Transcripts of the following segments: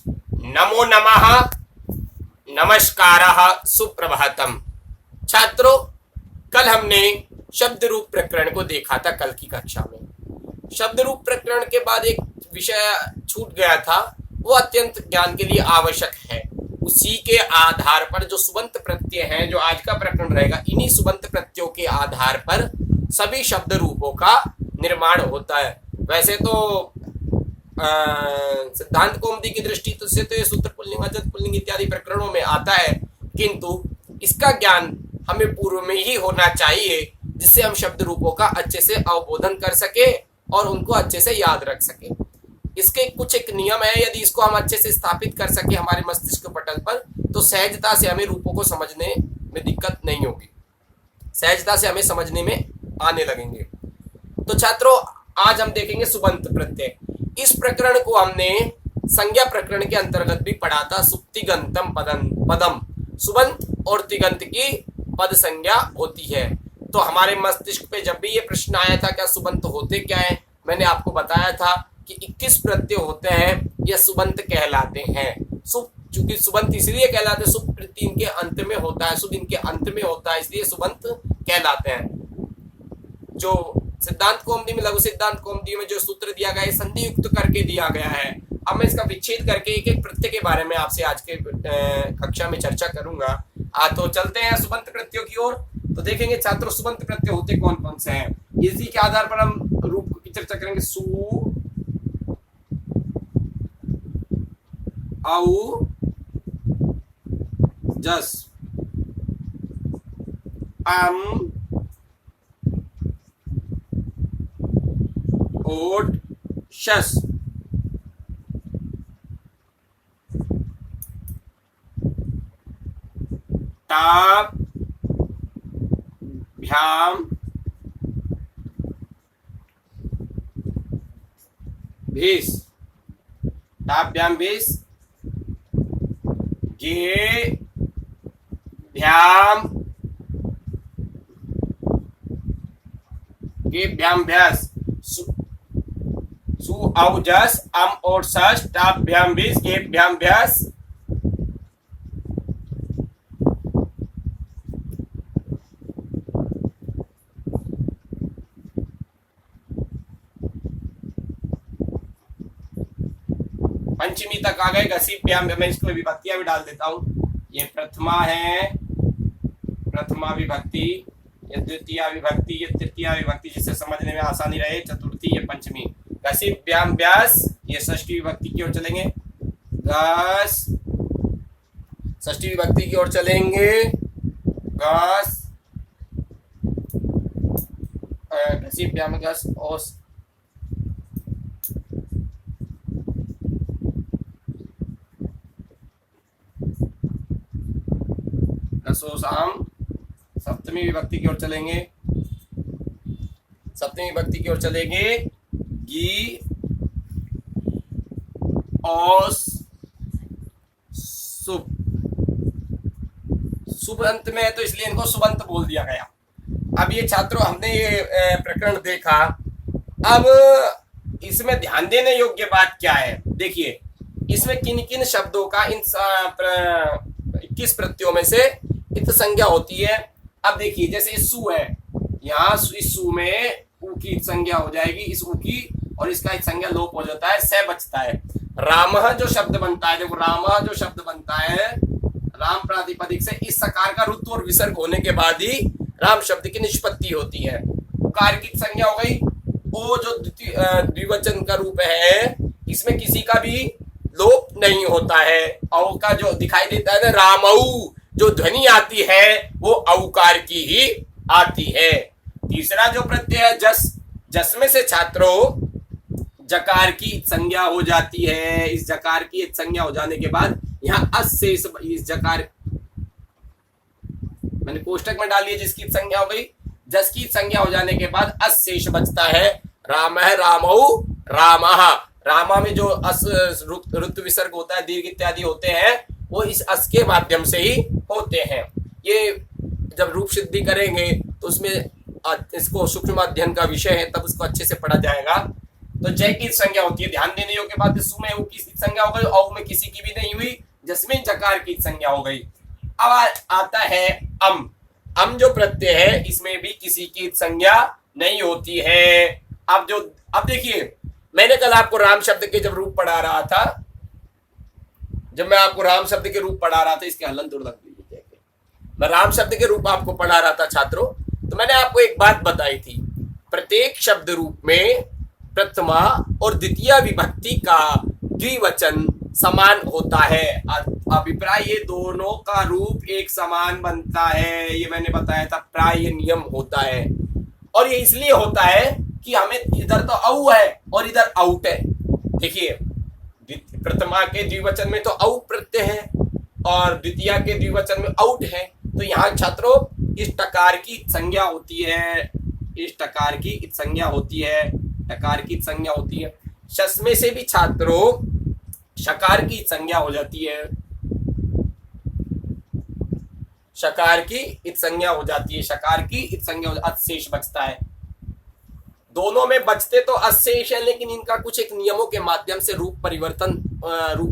नमो नमः, नमस्कारः, सुप्रभातम। छात्रों, कल हमने शब्द रूप प्रकरण को देखा था। कल की कक्षा में शब्द रूप प्रकरण के बाद एक विषय छूट गया था, वो अत्यंत ज्ञान के लिए आवश्यक है। उसी के आधार पर जो सुबंत प्रत्यय हैं, जो आज का प्रकरण रहेगा, इन्हीं सुबंत प्रत्ययों के आधार पर सभी शब्द रूपों का निर्माण होता है। वैसे तो सिद्धांत कौमुदी की दृष्टि से तो ये सूत्र पुल्लिंग, अजंत पुल्लिंग इत्यादि प्रकरणों में आता है, किंतु इसका ज्ञान हमें पूर्व में ही होना चाहिए, जिससे हम शब्द रूपों का अच्छे से अवबोधन कर सके और उनको अच्छे से याद रख सके। इसके कुछ एक नियम है, यदि इसको हम अच्छे से स्थापित कर सके हमारे मस्तिष्क पटल पर, तो सहजता से हमें रूपों को समझने में दिक्कत नहीं होगी, सहजता से हमें समझने में आने लगेंगे। तो छात्रों, आज हम देखेंगे सुबंत प्रत्यय। इस प्रकरण को हमने संज्ञा प्रकरण के अंतर्गत भी पढ़ा था। सुप्तिगंतम पदम, सुबंत और तिगंत की पद संज्ञा होती है। तो हमारे मस्तिष्क पे जब भी ये प्रश्न आया था क्या सुबंत होते क्या है, मैंने आपको बताया था कि 21 प्रत्यय होते हैं, ये सुबंत कहलाते हैं। चूंकि सुबंत इसलिए कहलाते हैं, सुप प्रत्यय इनके अंत में होता है, सुब इनके अंत में होता है, इसलिए सुबंत कहलाते हैं। जो सिद्धांत कौमुदी में, लघु सिद्धांत कौमुदी में जो सूत्र दिया गया है, संधि युक्त करके दिया गया है। अब मैं इसका विच्छेद करके एक एक प्रत्यय के बारे में आपसे आज के कक्षा में चर्चा करूंगा। तो चलते हैं सुबंत प्रत्ययों की ओर। तो देखेंगे छात्रों, सुबंत प्रत्यय होते कौन कौन से हैं, इसी के आधार पर हम रूप की चर्चा करेंगे। सु, औ, जस, अम, ओट, शस। टाप, भ्याम, भीस। टाप, भ्याम, भीस। गे, भ्याम, गे, भ्याम, भ्यास। सु, औ, जस, अम, ओट, शस। टाप, भ्याम, भीस। गे, भ्याम, भ्यास। पंचमी तक आ गए। घसी, भ्याम, मैं इसको विभक्तियां भी डाल देता हूं। ये प्रथमा है, प्रथमा विभक्ति। ये द्वितीय विभक्ति, ये तृतीय विभक्ति, जिससे समझने में आसानी रहे। चतुर्थी, ये पंचमी। घसी, भ्याम, व्यास, ये षष्ठी विभक्ति की ओर चलेंगे। घस, षष्ठी विभक्ति की ओर चलेंगे। घस, घसी, भ्याम, घस, ओस। घसोसाम, सप्तमी विभक्ति की ओर चलेंगे। सप्तमी विभक्ति की ओर चलेंगे। गी, औस, सुब। सुब अंत में है तो इसलिए इनको सुबंत बोल दिया गया। अब ये छात्रों, हमने ये प्रकरण देखा। अब इसमें ध्यान देने योग्य बात क्या है, देखिए इसमें किन किन शब्दों का इन 21 प्रत्ययों में से इत संज्ञा होती है। अब देखिए, जैसे सु है, यहाँ इस सु में उ की संज्ञा हो जाएगी, इस उ की, और इसका एक संज्ञा लोप हो जाता है, से बचता है। रामः जो शब्द बनता है, देखो रामः जो शब्द बनता है, राम प्रातिपदिक से इस सकार का रुत्व और विसर्ग होने के बाद ही राम शब्द की निष्पत्ति होती है। उकार की संज्ञा हो गई। ओ जो द्विवचन का रूप है, इसमें किसी का भी लोप नहीं होता है। औ का जो दिखाई देता है ना, रामऊ, जो ध्वनि आती है वो औकार की ही आती है। तीसरा जो प्रत्यय है जस, जस में से छात्रों जकार की संज्ञा हो जाती है। इस जकार की संज्ञा हो जाने के बाद यहाँ अस से इस जकार, मैंने कोष्टक में डाली है, जिसकी संज्ञा हो गई। जस की संज्ञा हो जाने के बाद अस शेष बचता है। राम है, रामऊ, रामः। रामा में जो अस ऋतु विसर्ग होता है, दीर्घ इत्यादि होते हैं, वो इस अस के माध्यम से ही होते हैं। ये जब रूप सिद्धि करेंगे तो उसमें इसको सूक्ष्म अध्ययन का विषय है, तब उसको अच्छे से पढ़ा जाएगा। तो जय की संज्ञा होती है। ध्यान देने योग्य बात है, सु में उ की संज्ञा हो गई, औ में किसी की भी नहीं हुई, जस्मिन जकार की संज्ञा हो गई। अब आता है अम जो प्रत्यय है इसमें भी किसी की संज्ञा नहीं होती है। अब देखिए, मैंने कल आपको राम शब्द के जब रूप पढ़ा रहा था, जब मैं आपको राम शब्द के रूप पढ़ा रहा था, इसके हलन दूर लग दीजिए, मैं राम शब्द के रूप आपको पढ़ा रहा था छात्रों, तो मैंने आपको एक बात बताई थी, प्रत्येक शब्द रूप में प्रथमा और द्वितीय विभक्ति का द्विवचन समान होता है। अभिप्राय ये दोनों का रूप एक समान बनता है, ये मैंने बताया था, प्राय नियम होता है। और ये इसलिए होता है कि हमें इधर तो औ है और इधर आउट है। देखिए, प्रथमा के द्विवचन में तो औ प्रत्यय है और द्वितीय के द्विवचन में आउट है, तो यहाँ छात्रों इस टकार की संज्ञा होती है, इस टकार की संज्ञा होती है, टकार की संज्ञा होती है। शस में से भी छात्रों शकार की संज्ञा हो जाती है, शकार की संज्ञा हो जाती है, शकार की संज्ञा अशेष बचता है। दोनों में बचते तो अशेष है, लेकिन इनका कुछ एक नियमों के माध्यम से रूप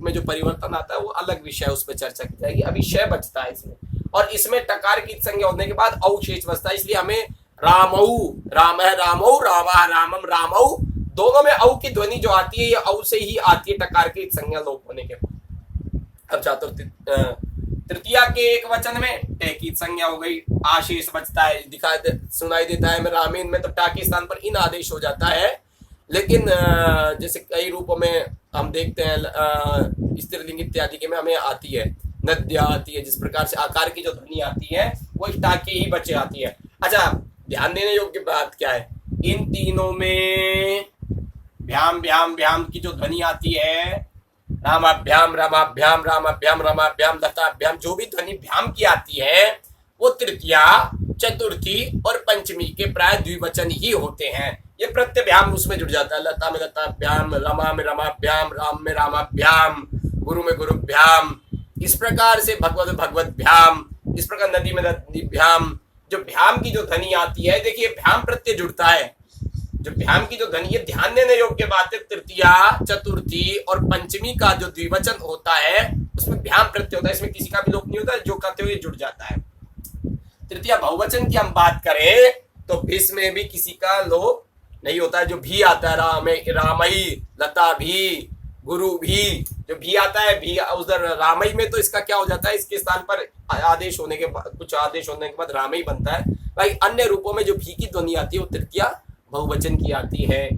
में जो परिवर्तन आता है वो अलग विषय, उस पर चर्चा की जाएगी। अभी शय बचता है इसमें, और इसमें टकार की संज्ञा होने के बाद औ शेष बचता है, इसलिए हमें रामऊ, राम है रामऊ, रामा रामम रामऊ, दोनों में औ की ध्वनि जो आती है ये औ से ही आती है टकार की संज्ञा लोप होने के बाद। अब छात्रों तृतीया के एक वचन में टे की संज्ञा हो गई, आशेष बचता है, सुनाई देता है। रामीन में तो टा के स्थान पर इन आदेश हो जाता है, लेकिन जैसे कई रूपों में हम देखते हैं स्त्रीलिंग इत्यादि के में हमें आती है, नद्या आती है, जिस प्रकार से आकार की जो ध्वनि आती है वो टा के ही बचे आती है। अच्छा, ध्यान देने योग्य बात क्या है, इन तीनों में भ्याम भ्याम भ्याम की जो ध्वनि आती है, रामाभ्याम रामाभ्याम रामाभ्याम रामाभ्याम लताभ्याम, जो भी ध्वनि भ्याम की आती है वो तृतीया, चतुर्थी और पंचमी के प्राय द्विवचन ही होते हैं। ये प्रत्यभ्याम उसमें जुड़ जाता है, लता में लताभ्याम, रमा में रमाभ्याम, राम में रामाभ्याम, गुरु में गुरुभ्याम, इस प्रकार से भगवत में भगवतभ्याम, इस प्रकार नदी में नदीभ्याम। जो भ्याम की जो ध्वनि आती है, देखिए भ्याम प्रत्यय जुड़ता है, जो भ्याम की जो ध्वनि, ये ध्यान देने योग्य बात है, तृतीया, चतुर्थी और पंचमी का जो द्विवचन होता है उसमें भ्याम प्रत्यय होता है, इसमें किसी का भी लोप नहीं होता, जो कहते हुए जुड़ जाता है। तृतीया बहुवचन की हम बात करें तो भिस में भी किसी का लोप नहीं होता है, जो भी आता है, रामई, लता भी, गुरु भी, जो भी आता है भी उधर रामई में तो इसका क्या हो जाता है, इसके स्थान पर आदेश होने के बाद, कुछ आदेश होने के बाद रामई बनता है। भाई अन्य रूपों में जो भी की ध्वनि आती है वो तृतीया बहुवचन की आती है,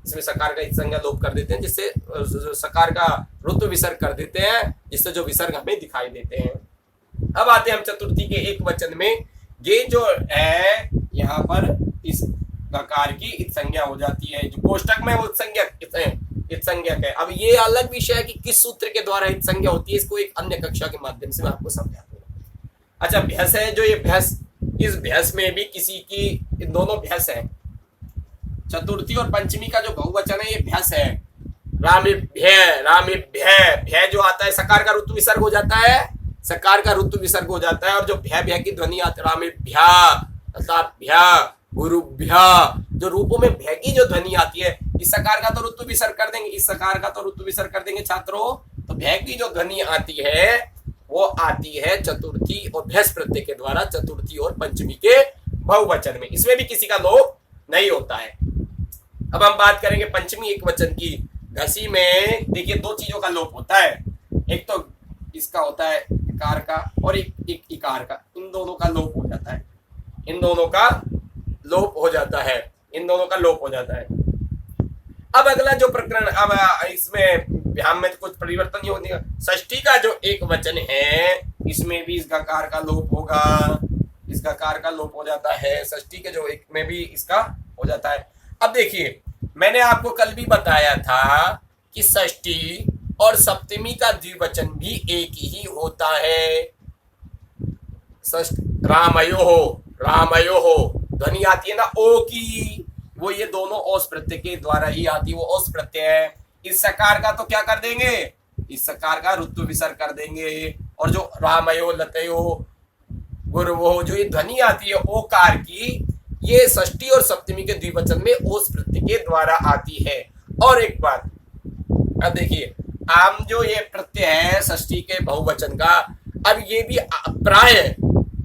इसमें सकार का संज्ञा लोप कर देते हैं, जिससे सकार का रुत्व विसर्ग कर देते हैं, जिससे जो विसर्ग हमें दिखाई देते हैं। अब आते हैं हम चतुर्थी के एक वचन में, ये जो है यहाँ पर इस गकार की संज्ञा हो जाती है, जो कोष्टक में वो संज्ञक है। अब ये अलग विषय है कि किस सूत्र के द्वारा इत संज्ञा होती है, इसको एक अन्य कक्षा के माध्यम से मैं आपको समझाता हूँ। अच्छा, भैंस है, जो ये भैंस, इस भैंस में भी किसी की, इन दोनों भैंस है, चतुर्थी और पंचमी का जो बहुवचन है ये भैंस है। भय जो आता है, सकार का ऋतु विसर्ग हो जाता है, सकार का ऋतु विसर्ग हो जाता है, और जो भय की ध्वनि आती है, रामेभ्या, गुरुभ्या, जो रूपों में भय की जो ध्वनि आती है, इस सकार का तो ऋतु विसर्ग कर देंगे, इस सकार का तो ऋतु विसर्ग कर देंगे छात्रों, तो भय की जो ध्वनि आती है वो आती है चतुर्थी और भैंस प्रत्यय के द्वारा, चतुर्थी और पंचमी के बहुवचन में, इसमें भी किसी का लोप नहीं होता है। अब हम बात करेंगे पंचमी एक वचन की। घसी में देखिए दो चीजों का लोप होता है, एक तो इसका होता है इकार का और एक इकार का, इन दोनों का लोप हो जाता है, इन दोनों का लोप हो जाता है, इन दोनों का लोप हो जाता है। अब अगला जो प्रकरण, अब इसमें भ्याम में तो कुछ परिवर्तन नहीं होने का। षष्ठी का जो एक वचन है इसमें भी इस गकार का लोप होगा, इस गकार का लोप हो जाता है, षष्ठी के जो एक में भी इसका हो जाता है। अब देखिए, मैंने आपको कल भी बताया था कि षष्ठी और सप्तमी का द्विवचन भी एक ही होता है। रामयो हो ध्वनि आती है ना ओ की, वो ये दोनों ओस प्रत्यय के द्वारा ही आती है, वो ओस प्रत्यय है। इस सकार का तो क्या कर देंगे, इस सकार का ऋतु विसर्ग कर देंगे, और जो रामयो, लतयो, गुरुवो, जो ये ध्वनि आती है ओकार की, ये षष्ठी और सप्तमी के द्विवचन में ओस प्रत्यय के द्वारा आती है। और एक बात, अब देखिए आम जो ये प्रत्यय है षष्ठी के बहुवचन का, अब ये भी प्राय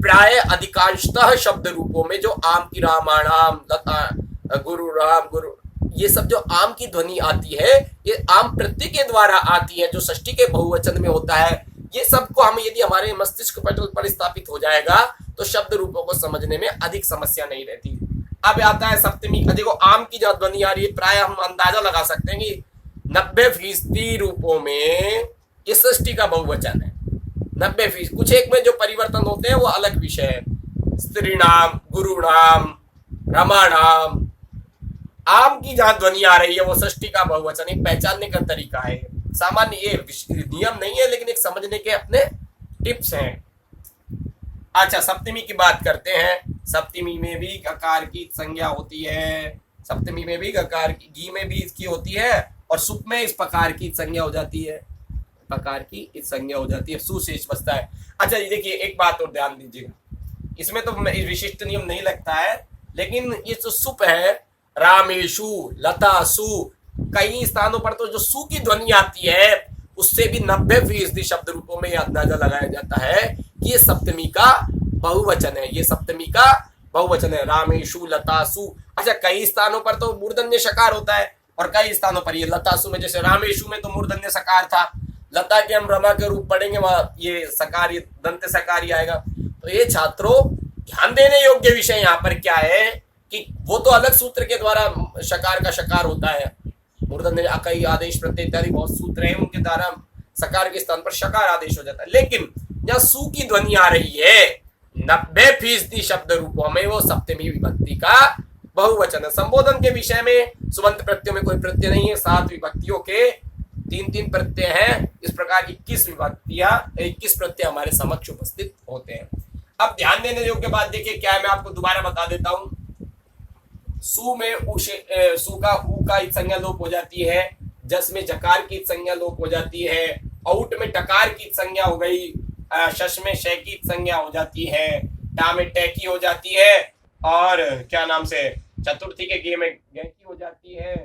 प्राय अधिकांशतः शब्द रूपों में जो आम की रामाणाम, लता, गुरु राम, गुरु, ये सब जो आम की ध्वनि आती है ये आम प्रत्यय के द्वारा आती है, जो षष्ठी के बहुवचन में होता है। ये सबको हम यदि हमारे मस्तिष्क पटल पर स्थापित हो जाएगा तो शब्द रूपों को समझने में अधिक समस्या नहीं रहती। अब आता है सप्तमी। देखो आम की जो ध्वनि आ रही है, प्राय हम अंदाजा लगा सकते हैं कि 90% रूपों में ये षष्ठी का बहुवचन है। 90%। कुछ एक में जो परिवर्तन होते हैं वो अलग विषय है। स्त्री नाम, गुरु नाम, रमा नाम, आम की जहां ध्वनि आ रही है वो षष्ठी का बहुवचन। एक पहचानने का तरीका है, सामान्य ये नियम नहीं है लेकिन एक समझने के अपने टिप्स हैं। अच्छा, सप्तमी की बात करते हैं। सप्तमी में भी ककार की संज्ञा होती है, सप्तमी में भी ककार की, गी में भी इसकी होती है और सुप में इस प्रकार की संज्ञा हो जाती है, प्रकार की इस संज्ञा हो जाती है, सुशेष बचता है। अच्छा ये देखिए एक बात और ध्यान दीजिएगा, इसमें तो विशिष्ट नियम नहीं लगता है लेकिन ये जो सुप है, रामेशु, लतासु, कई स्थानों पर तो जो सु की ध्वनि आती है उससे भी 90% शब्द रूपों में यह अंदाजा लगाया जाता है कि ये सप्तमी का बहुवचन है, ये सप्तमी का बहुवचन है, रामेशु, लतासु। अच्छा कई स्थानों पर तो मूर्धन्य शकार होता है और कई स्थानों पर ये लतासु में, जैसे रामेशु में तो मूर्धन्य सकार था, लता के हम रमा के रूप पढ़ेंगे वहां ये सकार, ये दंत सकार ही आएगा। तो ये छात्रों ध्यान देने योग्य विषय यहाँ पर क्या है कि वो तो अलग सूत्र के द्वारा शकार का शकार होता है, मूर्धन्य अकई आदेश प्रत्यय इत्यादि बहुत सूत्र हैं, उनके द्वारा सकार के स्थान पर शकार आदेश हो जाता है। लेकिन जहाँ सु की ध्वनि आ रही है 90% शब्द रूपों में वो सप्तमी विभक्ति का बहुवचन है। संबोधन के विषय में सुबंत प्रत्ययों में कोई प्रत्यय नहीं है, 7 विभक्तियों के 3-3 प्रत्यय हैं। इस प्रकार 21 विभक्तियां, 21 प्रत्यय हमारे समक्ष उपस्थित होते हैं। अब ध्यान देने योग्य बात देखिए क्या है, मैं आपको दोबारा बता देता हूं। सु में सु का ऊ का संज्ञा लोप हो जाती है, जस में जकार की संज्ञा लोप हो जाती है, औट में टकार की संज्ञा हो गई, शश में शय की संज्ञा हो जाती है, टा में टे की हो जाती है और क्या नाम से चतुर्थी के गे में गे की हो जाती है,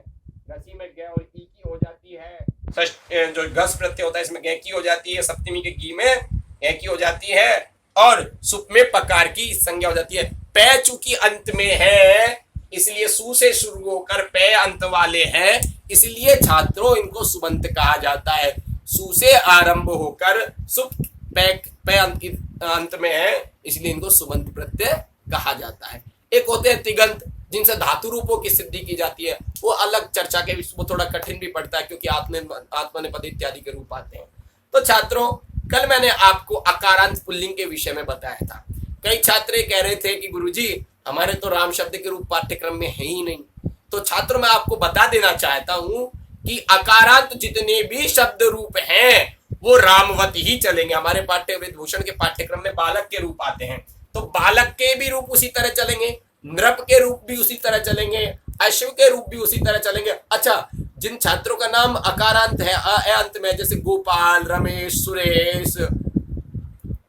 घसी में गे और ई की हो जाती है, जो घस प्रत्यय होता है इसमें गे की हो जाती है, सप्तमी के गी में गे की हो जाती है और सुप में पकार की संज्ञा हो जाती है। पै चूंकि अंत में है इसलिए सु से शुरू होकर पै अंत वाले हैं, इसलिए छात्रों इनको सुबंत कहा जाता है। सु से आरंभ होकर सुप पै अंत में है इसलिए इनको सुबंत प्रत्यय कहा जाता है। एक होते हैं तिगंत जिनसे धातु रूपों की सिद्धि की जाती है, वो अलग चर्चा के, वो थोड़ा कठिन भी पड़ता है क्योंकि आत्मनेपद इत्यादि के रूप आते हैं। तो छात्रों कल मैंने आपको अकारांत पुल्लिंग के विषय में बताया था। कई छात्र कह रहे थे कि गुरुजी हमारे तो राम शब्द के रूप पाठ्यक्रम में है ही नहीं। तो छात्रों मैं आपको बता देना चाहता हूं कि अकारांत जितने भी शब्द रूप हैं वो रामवत ही चलेंगे। हमारे पाठ्यभूषण के पाठ्यक्रम में बालक के रूप आते हैं तो बालक के भी रूप उसी तरह चलेंगे, नृप के रूप भी उसी तरह चलेंगे, अश्व के रूप भी उसी तरह चलेंगे। अच्छा जिन छात्रों का नाम अकारांत है अंत में, जैसे गोपाल, रमेश, सुरेश,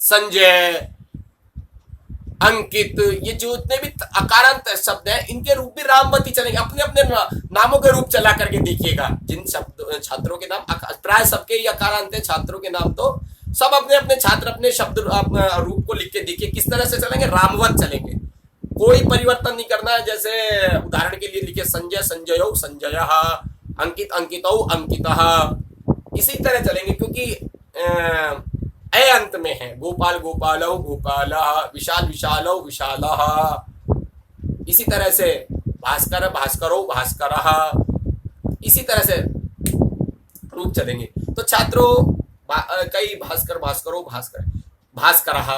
संजय, अंकित, ये जो जितने भी अकारांत शब्द हैं इनके रूप भी रामवती चलेंगे। अपने अपने नामों के रूप चला करके देखिएगा। जिन शब्द छात्रों के नाम प्राय सबके ही अकारांत हैं, छात्रों के नाम तो सब अपने अपने छात्र अपने शब्द रूप को लिख के देखिए किस तरह से चलेंगे, रामवत चलेंगे, कोई परिवर्तन नहीं करना है। जैसे उदाहरण के लिए लिखे संजय संजयो संजय, अंकित अंकितौ अंकितः, इसी तरह चलेंगे क्योंकि ए अंत में है। गोपाल गोपालौ गोपालः, विशाल विशालौ विशालः, इसी तरह से भास्कर भास्करौ भास्करः, इसी तरह से रूप चलेंगे। तो छात्रों कई भास्कर भास्करौ भास्कर भास्करः,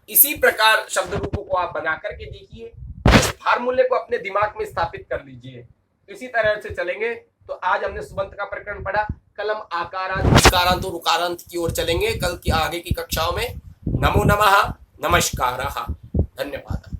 इसी प्रकार शब्द रूपों को आप बना करके देखिए, फार्मूले को अपने दिमाग में स्थापित कर लीजिए, इसी तरह से चलेंगे। तो आज हमने सुबंत का प्रकरण पढ़ा, कल हम आकारांत, इकारांत और उकारांत की ओर चलेंगे कल की आगे की कक्षाओं में। नमो नमः, नमस्कारः, धन्यवाद।